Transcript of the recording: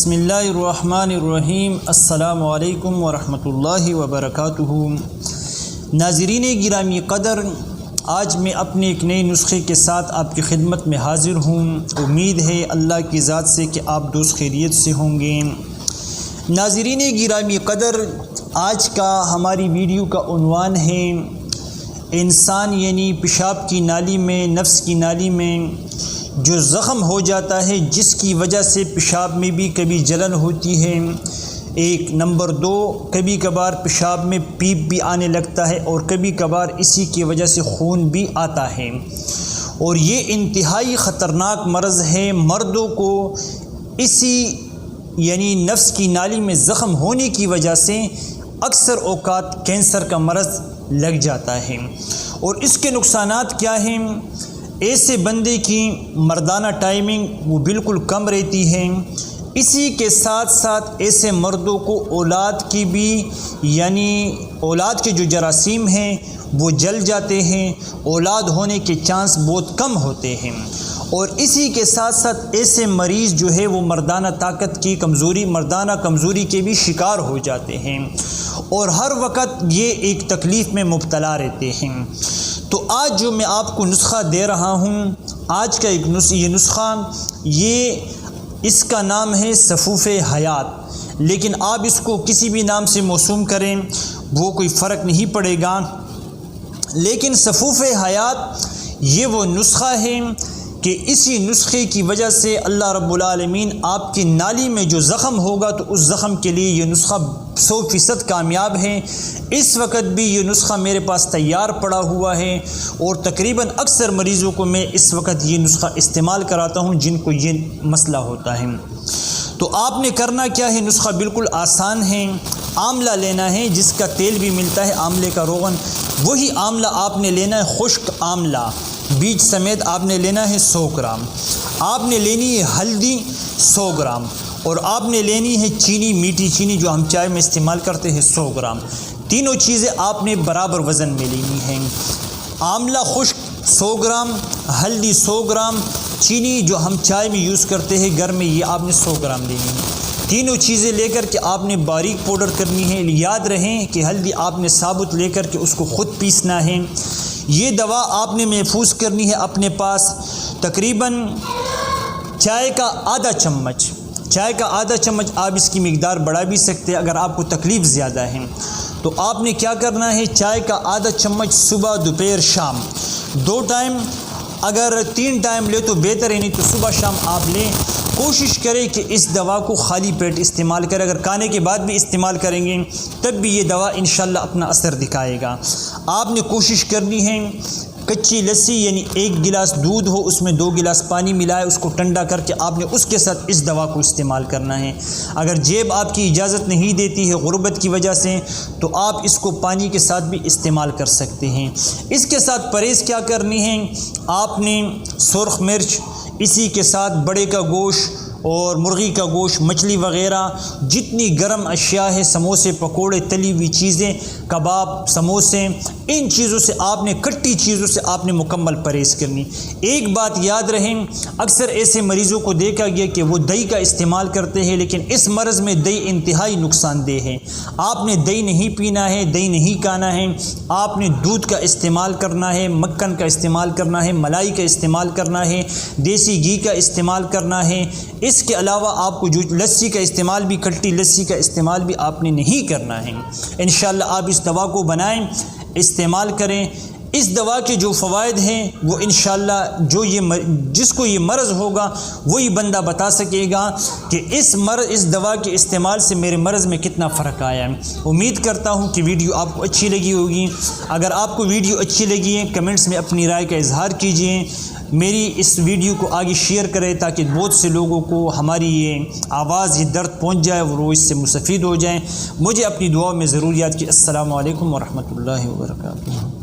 بسم اللہ الرحمن الرحیم۔ السلام علیکم ورحمۃ اللہ وبرکاتہ۔ ناظرین گرامی قدر، آج میں اپنے ایک نئے نسخے کے ساتھ آپ کی خدمت میں حاضر ہوں۔ امید ہے اللہ کی ذات سے کہ آپ دوست خیریت سے ہوں گے۔ ناظرین گرامی قدر، آج کا ہماری ویڈیو کا عنوان ہے انسان یعنی پیشاب کی نالی میں، نفس کی نالی میں جو زخم ہو جاتا ہے، جس کی وجہ سے پیشاب میں بھی کبھی جلن ہوتی ہے، ایک نمبر دو، کبھی کبھار پیشاب میں پیپ بھی آنے لگتا ہے اور کبھی کبھار اسی کی وجہ سے خون بھی آتا ہے، اور یہ انتہائی خطرناک مرض ہے۔ مردوں کو اسی یعنی نفس کی نالی میں زخم ہونے کی وجہ سے اکثر اوقات کینسر کا مرض لگ جاتا ہے، اور اس کے نقصانات کیا ہیں؟ ایسے بندے کی مردانہ ٹائمنگ وہ بالکل کم رہتی ہے، اسی کے ساتھ ساتھ ایسے مردوں کو اولاد کی بھی یعنی اولاد کے جو جراثیم ہیں وہ جل جاتے ہیں، اولاد ہونے کے چانس بہت کم ہوتے ہیں، اور اسی کے ساتھ ساتھ ایسے مریض جو ہے وہ مردانہ طاقت کی کمزوری، مردانہ کمزوری کے بھی شکار ہو جاتے ہیں، اور ہر وقت یہ ایک تکلیف میں مبتلا رہتے ہیں۔ تو آج جو میں آپ کو نسخہ دے رہا ہوں، آج کا ایک یہ نسخہ اس کا نام ہے صفوف حیات، لیکن آپ اس کو کسی بھی نام سے موسوم کریں وہ کوئی فرق نہیں پڑے گا، لیکن صفوف حیات یہ وہ نسخہ ہے کہ اسی نسخے کی وجہ سے اللہ رب العالمین آپ کی نالی میں جو زخم ہوگا تو اس زخم کے لیے یہ نسخہ 100% کامیاب ہے۔ اس وقت بھی یہ نسخہ میرے پاس تیار پڑا ہوا ہے، اور تقریباً اکثر مریضوں کو میں اس وقت یہ نسخہ استعمال کراتا ہوں جن کو یہ مسئلہ ہوتا ہے۔ تو آپ نے کرنا کیا ہے؟ نسخہ بالکل آسان ہے۔ آملہ لینا ہے، جس کا تیل بھی ملتا ہے آملے کا روغن، وہی آملہ آپ نے لینا ہے، خشک آملہ، بیج سمیت آپ نے لینا ہے 100 گرام۔ آپ نے لینی ہے ہلدی 100 گرام، اور آپ نے لینی ہے چینی، میٹھی چینی جو ہم چائے میں استعمال کرتے ہیں 100 گرام۔ تینوں چیزیں آپ نے برابر وزن میں لینی ہیں۔ آملہ خشک 100 گرام، ہلدی 100 گرام، چینی جو ہم چائے میں یوز کرتے ہیں گھر میں، یہ آپ نے 100 گرام لینی ہے۔ تینوں چیزیں لے کر کے آپ نے باریک پاؤڈر کرنی ہے۔ یاد رہیں کہ ہلدی آپ نے ثابت لے کر کے اس کو خود پیسنا ہے۔ یہ دوا آپ نے محفوظ کرنی ہے اپنے پاس، تقریباً چائے کا آدھا چمچ، آپ اس کی مقدار بڑھا بھی سکتے ہیں اگر آپ کو تکلیف زیادہ ہے۔ تو آپ نے کیا کرنا ہے؟ چائے کا آدھا چمچ صبح، دوپہر، شام، 2 ٹائم، اگر 3 ٹائم لے تو بہتر ہے، نہیں تو صبح شام آپ لیں۔ کوشش کریں کہ اس دوا کو خالی پیٹ استعمال کریں، اگر کھانے کے بعد بھی استعمال کریں گے تب بھی یہ دوا انشاءاللہ اپنا اثر دکھائے گا۔ آپ نے کوشش کرنی ہے کچی لسی یعنی 1 گلاس دودھ ہو، اس میں 2 گلاس پانی ملائے، اس کو ٹھنڈا کر کے آپ نے اس کے ساتھ اس دوا کو استعمال کرنا ہے۔ اگر جیب آپ کی اجازت نہیں دیتی ہے غربت کی وجہ سے تو آپ اس کو پانی کے ساتھ بھی استعمال کر سکتے ہیں۔ اس کے ساتھ پرہیز کیا کرنی ہے؟ آپ نے سرخ مرچ، اسی کے ساتھ بڑے کا گوشت اور مرغی کا گوشت، مچھلی وغیرہ، جتنی گرم اشیاء ہے، سموسے، پکوڑے، تلی ہوئی چیزیں، کباب، سموسے، ان چیزوں سے آپ نے، کھٹی چیزوں سے آپ نے مکمل پرہیز کرنی۔ ایک بات یاد رہیں، اکثر ایسے مریضوں کو دیکھا گیا کہ وہ دہی کا استعمال کرتے ہیں، لیکن اس مرض میں دہی انتہائی نقصان دہ ہے۔ آپ نے دہی نہیں پینا ہے، دہی نہیں کھانا ہے، آپ نے دودھ کا استعمال کرنا ہے، مکھن کا استعمال کرنا ہے، ملائی کا استعمال کرنا ہے، دیسی گھی کا استعمال کرنا ہے۔ اس کے علاوہ آپ کو جو لسی کا استعمال بھی، کھٹی لسی کا استعمال بھی آپ نے نہیں کرنا ہے۔ انشاءاللہ آپ اس دوا کو بنائیں، استعمال کریں۔ اس دوا کے جو فوائد ہیں وہ انشاءاللہ جس کو یہ مرض ہوگا وہی بندہ بتا سکے گا کہ اس دوا کے استعمال سے میرے مرض میں کتنا فرق آیا ہے۔ امید کرتا ہوں کہ ویڈیو آپ کو اچھی لگی ہوگی۔ اگر آپ کو ویڈیو اچھی لگی ہے کمنٹس میں اپنی رائے کا اظہار کیجئے، میری اس ویڈیو کو آگے شیئر کریں تاکہ بہت سے لوگوں کو ہماری یہ آواز، یہ درد پہنچ جائے اور وہ اس سے مستفید ہو جائیں۔ مجھے اپنی دعا میں ضرور یاد کیجیے۔ السلام علیکم ورحمۃ اللہ وبرکاتہ۔